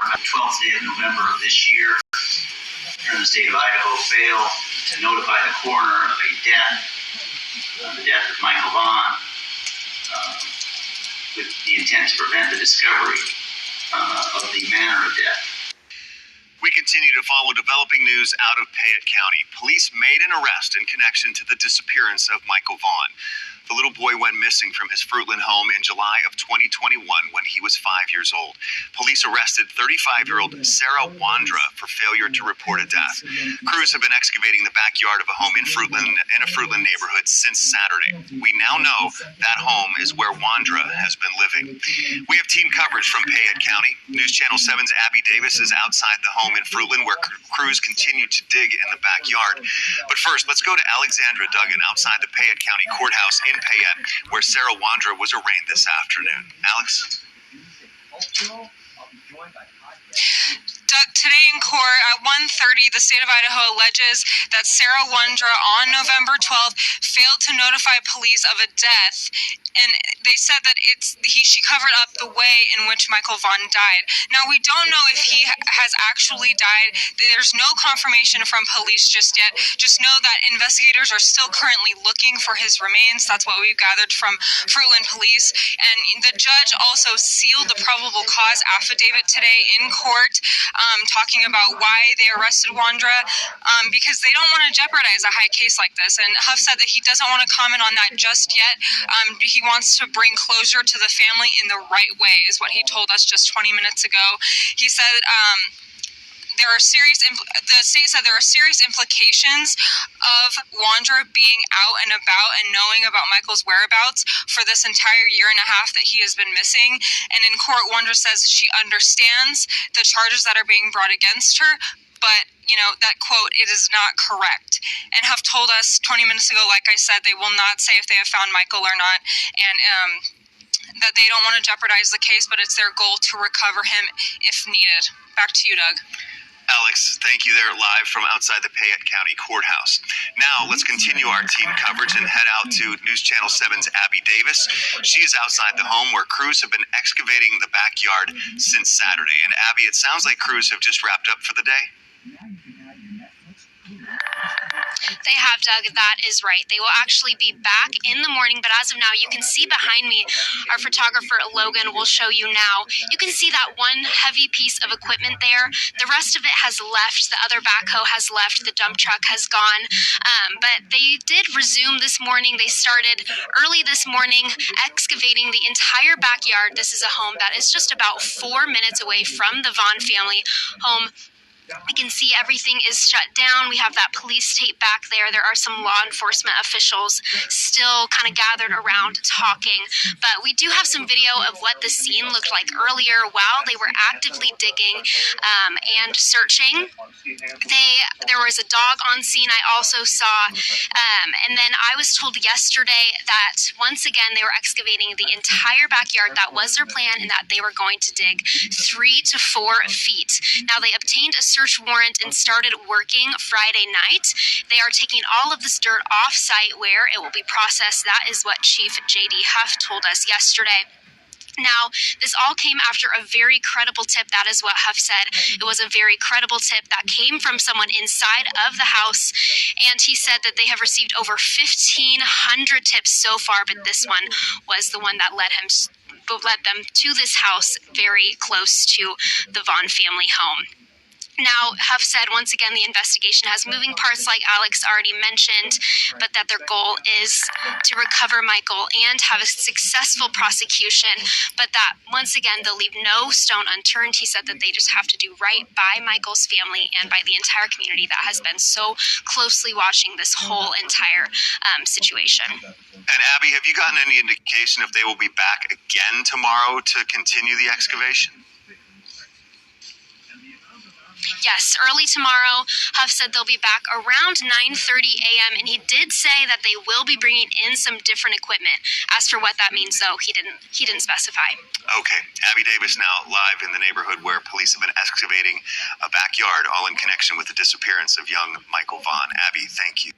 on the 12th day of November of this year, here in the state of Idaho, failed to notify the coroner of a death, the death of Michael Vaughn, with the intent to prevent the discovery of the manner of death. We continue to follow developing news out of Payette County. Police made an arrest in connection to the disappearance of Michael Vaughn. The little boy went missing from his Fruitland home in July of 2021 when he was 5 years old. Police arrested 35-year-old Sarah Wondra for failure to report a death. Crews have been excavating the backyard of a home in a Fruitland neighborhood since Saturday. We now know that home is where Wondra has been living. We have team coverage from Payette County. News Channel 7's Abby Davis is outside the home in Fruitland where crews continue to dig in the backyard. But first, let's go to Alexandra Duggan outside the Payette County Courthouse in Payette, where Sarah Wondra was arraigned this afternoon. Alex? Doug, today in court at 1:30, the state of Idaho alleges that Sarah Wondra on November 12th failed to notify police of a death, and they said that she covered up the way in which Michael Vaughn died. Now, we don't know if he has actually died. There's no confirmation from police just yet. Just know that investigators are still currently looking for his remains. That's what we've gathered from Fruitland police. And the judge also sealed the probable cause affidavit today in court, talking about why they arrested Wondra, because they don't want to jeopardize a high case like this. And Huff said that he doesn't want to comment on that just yet. He wants to bring closure to the family in the right way, is what he told us just 20 minutes ago. He said the state said there are serious implications of Wondra being out and about and knowing about Michael's whereabouts for this entire year and a half that he has been missing. And in court, Wondra says she understands the charges that are being brought against her, but, that quote, it is not correct. And Huff told us 20 minutes ago, like I said, they will not say if they have found Michael or not, and that they don't want to jeopardize the case, but it's their goal to recover him if needed. Back to you, Doug. Alex, thank you there live from outside the Payette County Courthouse. Now, let's continue our team coverage and head out to News Channel 7's Abby Davis. She is outside the home where crews have been excavating the backyard since Saturday. And Abby, it sounds like crews have just wrapped up for the day. They have, Doug. That is right. They will actually be back in the morning, but as of now, you can see behind me, our photographer, Logan, will show you now. You can see that one heavy piece of equipment there. The rest of it has left. The other backhoe has left. The dump truck has gone. But they did resume this morning. They started early this morning excavating the entire backyard. This is a home that is just about 4 minutes away from the Vaughn family home. You can see everything is shut down. We have that police tape back there. There are some law enforcement officials still kind of gathered around talking. But we do have some video of what the scene looked like earlier while they were actively digging and searching. There was a dog on scene I also saw. And then I was told yesterday that once again they were excavating the entire backyard. That was their plan, and that they were going to dig 3 to 4 feet. Now, they obtained a search warrant and started working Friday night. They are taking all of this dirt off site where it will be processed. That is what Chief J.D. Huff told us yesterday. Now, this all came after a very credible tip. That is what Huff said. It was a very credible tip that came from someone inside of the house, and he said that they have received over 1,500 tips so far, but this one was the one that led them to this house very close to the Vaughn family home. Now, Huff said, once again, the investigation has moving parts like Alex already mentioned, but that their goal is to recover Michael and have a successful prosecution, but that, once again, they'll leave no stone unturned. He said that they just have to do right by Michael's family and by the entire community that has been so closely watching this whole entire situation. And Abby, have you gotten any indication if they will be back again tomorrow to continue the excavation? Yes, early tomorrow, Huff said they'll be back around 9:30 a.m., and he did say that they will be bringing in some different equipment. As for what that means, though, he didn't specify. Okay, Abby Davis now live in the neighborhood where police have been excavating a backyard, all in connection with the disappearance of young Michael Vaughn. Abby, thank you.